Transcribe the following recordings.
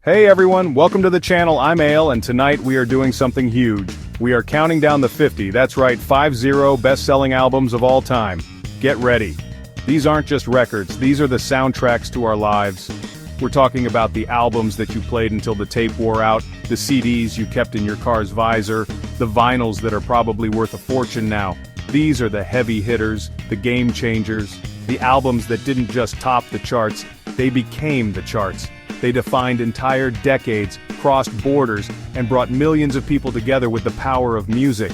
Hey everyone, welcome to the channel. I'm Ale, and tonight we are doing something huge. We are counting down the 50, that's right, 50 best-selling albums of all time. Get ready. These aren't just records, these are the soundtracks to our lives. We're talking about the albums that you played until the tape wore out, the CDs you kept in your car's visor, the vinyls that are probably worth a fortune now. These are the heavy hitters, the game changers, the albums that didn't just top the charts, they became the charts. They defined entire decades, crossed borders, and brought millions of people together with the power of music.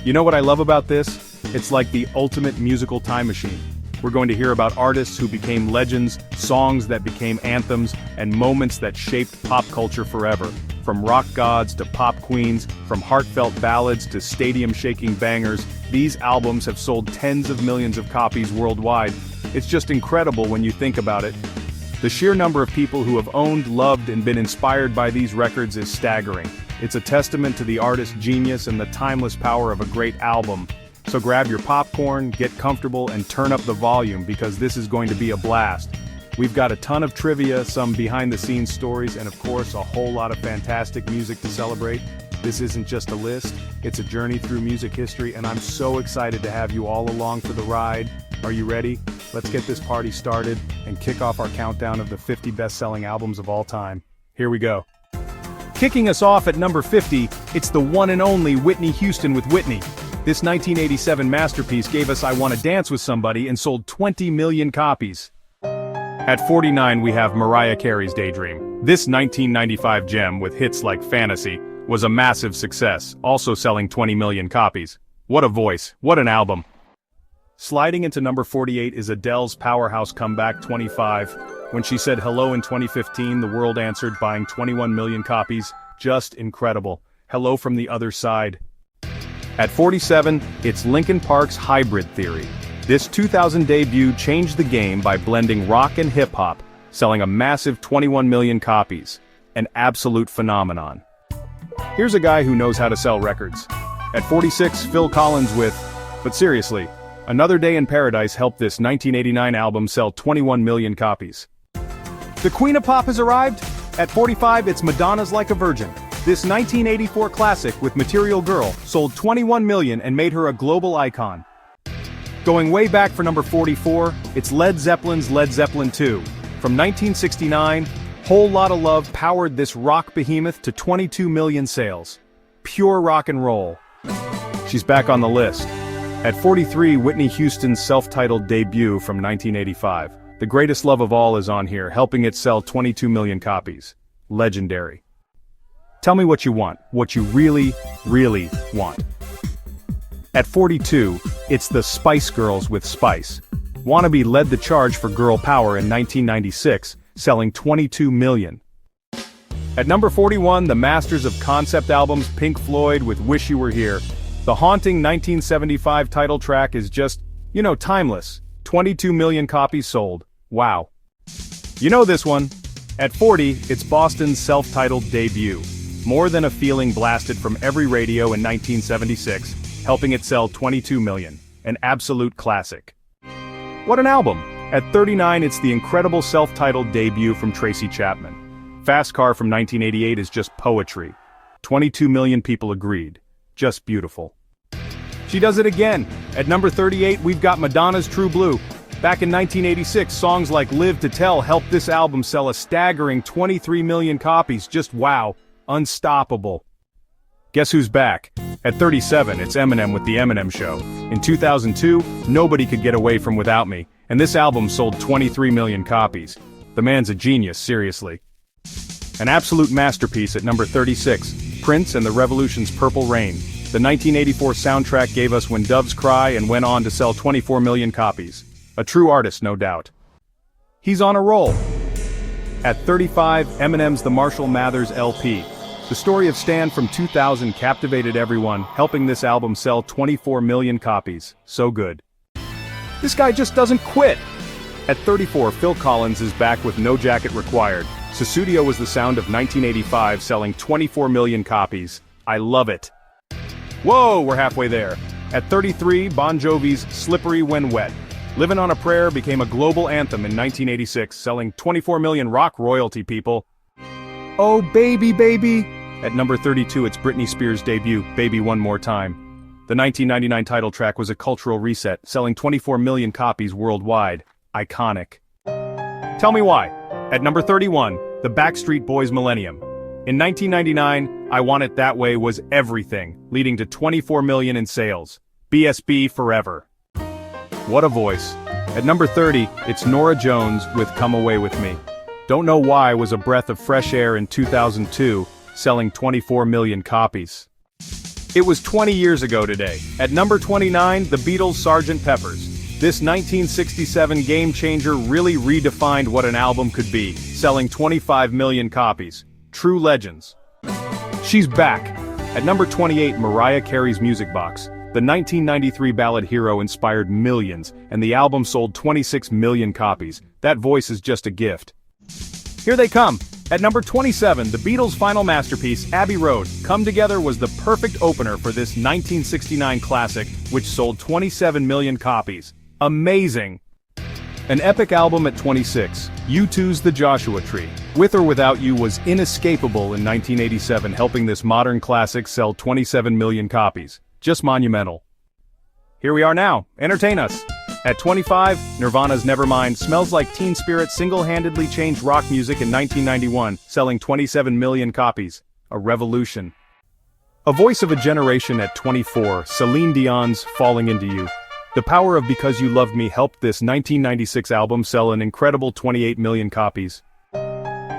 You know what I love about this? It's like the ultimate musical time machine. We're going to hear about artists who became legends, songs that became anthems, and moments that shaped pop culture forever. From rock gods to pop queens, from heartfelt ballads to stadium-shaking bangers, these albums have sold tens of millions of copies worldwide. It's just incredible when you think about it. The sheer number of people who have owned, loved, and been inspired by these records is staggering. It's a testament to the artist's genius and the timeless power of a great album. So grab your popcorn, get comfortable, and turn up the volume because this is going to be a blast. We've got a ton of trivia, some behind-the-scenes stories, and of course a whole lot of fantastic music to celebrate. This isn't just a list, it's a journey through music history, and I'm so excited to have you all along for the ride. Are you ready? Let's get this party started and kick off our countdown of the 50 best-selling albums of all time. Here we go. Kicking us off at number 50, it's the one and only Whitney Houston with Whitney. This 1987 masterpiece gave us I Wanna Dance with Somebody and sold 20 million copies. At 49 we have Mariah Carey's Daydream. This 1995 gem with hits like Fantasy was a massive success, also selling 20 million copies. What a voice, what an album. Sliding into number 48 is Adele's powerhouse comeback 25. When she said hello in 2015, the world answered, buying 21 million copies. Just incredible. Hello from the other side. At 47, it's Linkin Park's Hybrid Theory. This 2000 debut changed the game by blending rock and hip-hop, selling a massive 21 million copies. An absolute phenomenon. Here's a guy who knows how to sell records. At 46, Phil Collins with, but seriously, Another Day in Paradise helped this 1989 album sell 21 million copies. The Queen of Pop has arrived. At 45, it's Madonna's Like a Virgin. This 1984 classic with Material Girl sold 21 million and made her a global icon. Going way back for number 44, it's Led Zeppelin's Led Zeppelin II. From 1969, Whole Lotta Love powered this rock behemoth to 22 million sales. Pure rock and roll. She's back on the list. At 43, Whitney Houston's self-titled debut from 1985. The Greatest Love of All is on here, helping it sell 22 million copies. Legendary. Tell me what you want, what you really, really want. At 42, it's the Spice Girls with Spice. Wannabe led the charge for girl power in 1996, selling 22 million. At number 41, the masters of concept albums Pink Floyd with Wish You Were Here. The haunting 1975 title track is just, timeless. 22 million copies sold. Wow. You know this one. At 40, it's Boston's self-titled debut. More Than a Feeling blasted from every radio in 1976, helping it sell 22 million. An absolute classic. What an album! At 39, it's the incredible self-titled debut from Tracy Chapman. Fast Car from 1988 is just poetry. 22 million people agreed. Just beautiful. She does it again. At number 38, we've got Madonna's True Blue. Back in 1986, songs like Live to Tell helped this album sell a staggering 23 million copies. Just wow. Unstoppable. Guess who's back? At 37, it's Eminem with The Eminem Show. In 2002, nobody could get away from Without Me, and this album sold 23 million copies. The man's a genius, seriously. An absolute masterpiece at number 36, Prince and the Revolution's Purple Rain. The 1984 soundtrack gave us When Doves Cry and went on to sell 24 million copies. A true artist, no doubt. He's on a roll. At 35, Eminem's The Marshall Mathers LP. The story of Stan from 2000 captivated everyone, helping this album sell 24 million copies. So good. This guy just doesn't quit. At 34, Phil Collins is back with No Jacket Required. Sussudio was the sound of 1985, selling 24 million copies. I love it. Whoa, we're halfway there. At 33, Bon Jovi's Slippery When Wet. Livin' on a Prayer became a global anthem in 1986, selling 24 million rock royalty people. Oh Baby Baby! At number 32 it's Britney Spears' debut, Baby One More Time. The 1999 title track was a cultural reset, selling 24 million copies worldwide. Iconic. Tell me why. At number 31, the Backstreet Boys' Millennium. In 1999, I Want It That Way was everything, leading to 24 million in sales. BSB forever. What a voice. At number 30, it's Norah Jones with Come Away With Me. Don't Know Why was a breath of fresh air in 2002, selling 24 million copies. It was 20 years ago today. At number 29, the Beatles' Sgt. Pepper's. This 1967 game-changer really redefined what an album could be, selling 25 million copies. True legends. She's back. At number 28, Mariah Carey's Music Box. The 1993 ballad Hero inspired millions, and the album sold 26 million copies. That voice is just a gift. Here they come. At number 27, the Beatles' final masterpiece, Abbey Road, Come Together was the perfect opener for this 1969 classic, which sold 27 million copies. Amazing! An epic album at 26, U2's The Joshua Tree, With or Without You was inescapable in 1987, helping this modern classic sell 27 million copies. Just monumental. Here we are now, entertain us. At 25, Nirvana's Nevermind, Smells Like Teen Spirit single-handedly changed rock music in 1991, selling 27 million copies. A revolution. A voice of a generation at 24, Celine Dion's Falling Into You. The power of Because You Loved Me helped this 1996 album sell an incredible 28 million copies.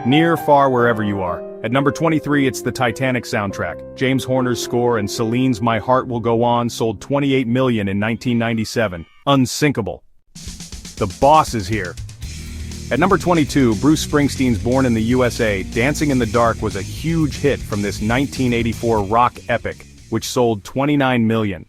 Near, far, wherever you are. At number 23, it's the Titanic soundtrack. James Horner's score and Celine's My Heart Will Go On sold 28 million in 1997. Unsinkable. The Boss is here. At number 22, Bruce Springsteen's Born in the USA, Dancing in the Dark was a huge hit from this 1984 rock epic, which sold 29 million.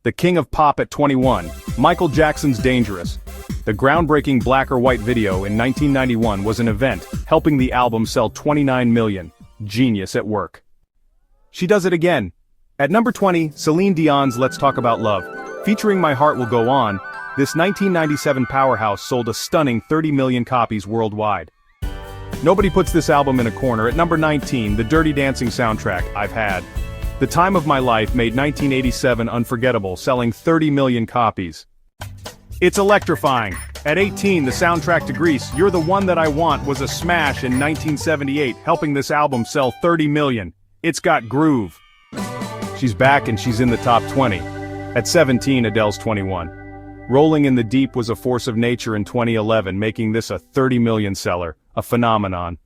The King of Pop at 21, Michael Jackson's Dangerous. The groundbreaking black or white video in 1991 was an event, helping the album sell 29 million. Genius at work. She does it again. At number 20, Celine Dion's Let's Talk About Love. Featuring My Heart Will Go On, this 1997 powerhouse sold a stunning 30 million copies worldwide. Nobody puts this album in a corner. At number 19, the Dirty Dancing soundtrack, I've Had. The Time of My Life made 1987 unforgettable, selling 30 million copies. It's electrifying. At 18, the soundtrack to Grease, You're the One That I Want was a smash in 1978, helping this album sell 30 million. It's got groove. She's back and she's in the top 20. At 17, Adele's 21. Rolling in the Deep was a force of nature in 2011, making this a 30 million seller, a phenomenon.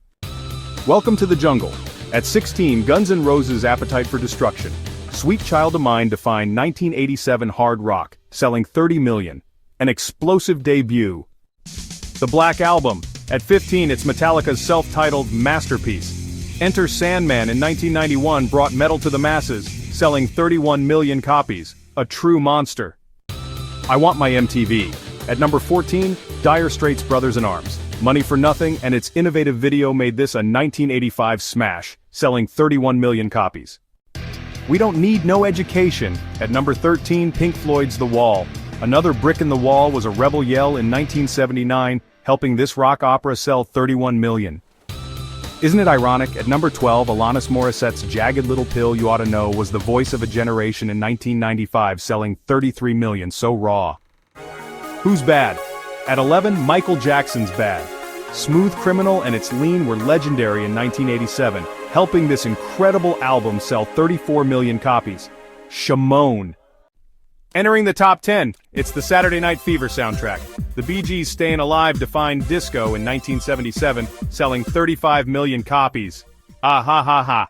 Welcome to the Jungle. At 16, Guns N' Roses' Appetite for Destruction. Sweet Child of Mine defined 1987 hard rock, selling 30 million. An explosive debut. The Black Album. At 15, it's Metallica's self-titled masterpiece. Enter Sandman in 1991 brought metal to the masses, selling 31 million copies. A true monster. I Want My MTV. At number 14, Dire Straits' Brothers in Arms. Money for Nothing and its innovative video made this a 1985 smash, selling 31 million copies. We Don't Need No Education. At number 13, Pink Floyd's The Wall. Another brick in the wall was a rebel yell in 1979, helping this rock opera sell 31 million. Isn't it ironic? At number 12, Alanis Morissette's Jagged Little Pill You Oughta Know was the voice of a generation in 1995, selling 33 million, so raw. Who's bad? At 11, Michael Jackson's Bad. Smooth Criminal and its Lean were legendary in 1987, helping this incredible album sell 34 million copies. Shimon. Entering the top 10, it's the Saturday Night Fever soundtrack. The Bee Gees' Stayin' Alive defined disco in 1977, selling 35 million copies. Ah ha ha ha.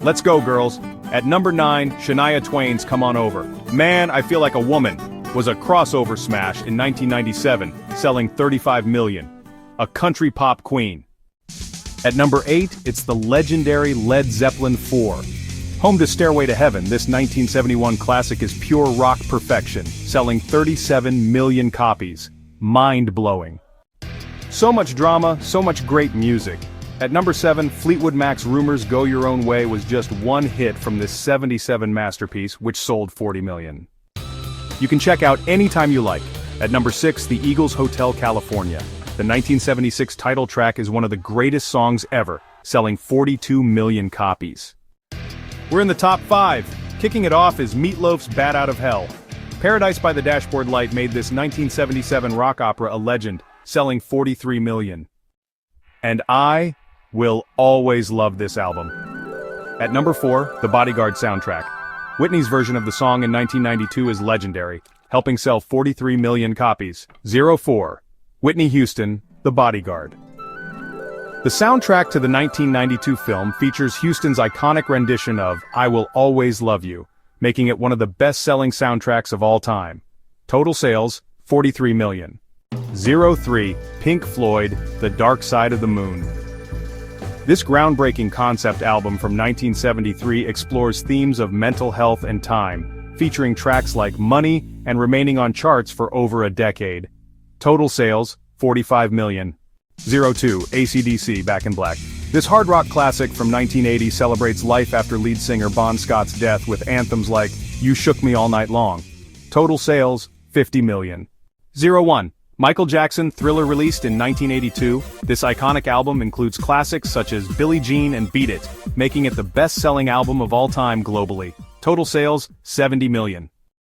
Let's go, girls. At number 9, Shania Twain's Come On Over. Man, I Feel Like a Woman was a crossover smash in 1997, selling 35 million. A country pop queen. At number 8, it's the legendary Led Zeppelin 4. Home to Stairway to Heaven, this 1971 classic is pure rock perfection, selling 37 million copies. Mind-blowing. So much drama, so much great music. At number 7, Fleetwood Mac's Rumors Go Your Own Way was just one hit from this 77 masterpiece, which sold 40 million. You can check out anytime you like. At number 6, the Eagles' Hotel California. The 1976 title track is one of the greatest songs ever, selling 42 million copies. We're in the top 5. Kicking it off is Meatloaf's Bat Out of Hell. Paradise by the Dashboard Light made this 1977 rock opera a legend, selling 43 million. And I will always love this album. At number 4, The Bodyguard soundtrack. Whitney's version of the song in 1992 is legendary, helping sell 43 million copies. 4. Whitney Houston, The Bodyguard. The soundtrack to the 1992 film features Houston's iconic rendition of I Will Always Love You, making it one of the best-selling soundtracks of all time. Total sales, 43 million. 3. Pink Floyd, The Dark Side of the Moon. This groundbreaking concept album from 1973 explores themes of mental health and time, featuring tracks like Money and remaining on charts for over a decade. Total sales, 45 million. 2. AC/DC, Back in Black. This hard rock classic from 1980 celebrates life after lead singer Bon Scott's death with anthems like You Shook Me All Night Long. Total sales, 50 million. 1. Michael Jackson, Thriller, released in 1982. This iconic album includes classics such as Billie Jean and Beat It, making it the best-selling album of all time globally. Total sales, 70 million.